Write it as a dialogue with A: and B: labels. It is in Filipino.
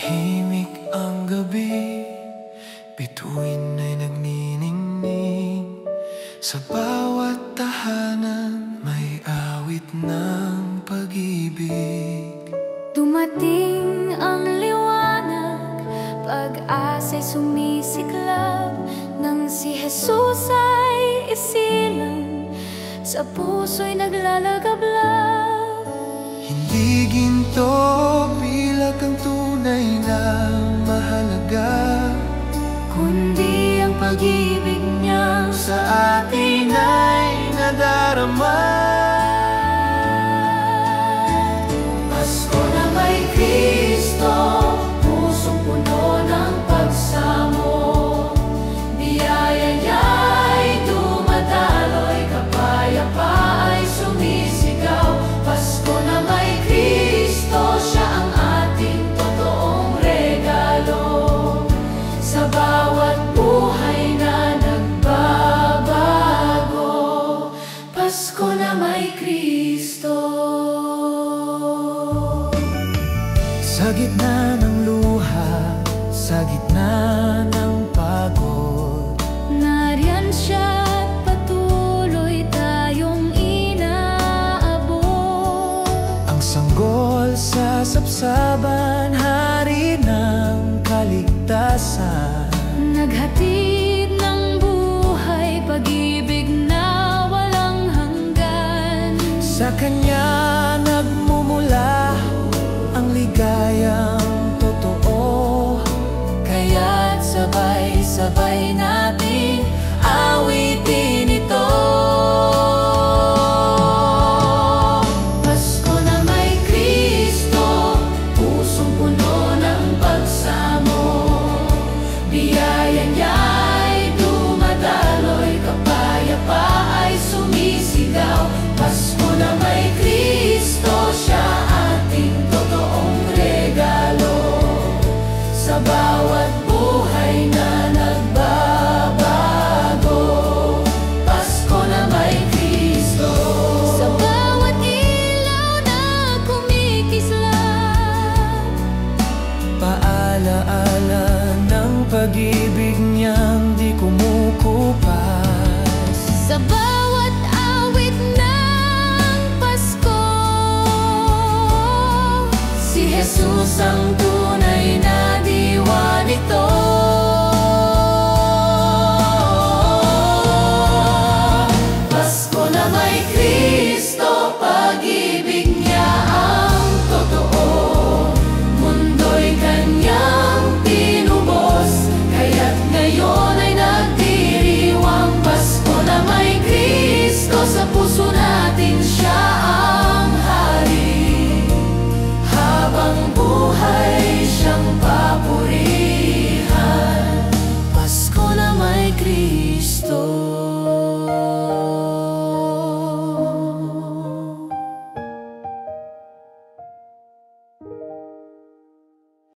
A: Tahimik ang gabi, bituin ay nagniningning. Sa bawat tahanan may awit ng pag-ibig.
B: Dumating ang liwanag, pag-asa'y sumisiklab. Nang si Jesus ay isilang, sa puso'y naglalagablab.
A: Hindi ginto bilag ang tunay na mahalaga,
B: kundi ang pag-ibig niya
A: sa atin ay nadarama.
B: Pasko na may Kristo, pusong puno ng pagsamo. Biyaya niya'y dumadaloy, kapayapa ay sumisigaw. Pasko na may Kristo, siya ang ating totoong regalo. Sa bawat buhay na nagbabago, Pasko na may Kristo.
A: Sa gitna ng luha, sa gitna ng pagod,
B: nariyan siya't patuloy tayong inaabot.
A: ang sanggol sa sapsaban, hari ng kaligtasan.
B: Naghatid ng buhay, pag-ibig na walang hanggan.
A: Sa kanya nagmumula ang ligayang totoo,
B: Kaya't sabay-sabay nating awitin ito. Pasko na may Kristo, pusong puno ng pagsamo. Biyaya niya'y dumadaloy, kapayapa ay sumisigaw. Pasko na may Kristo, siya ating totoong regalo. Sa bawat buhay na nagbabago, Pasko na may Kristo. Sa bawat ilaw na kumikislap,
A: paalaala ng pag-ibig niyang di kumukupas.
B: sa bawat awit ng Pasko, si Jesus ang tunay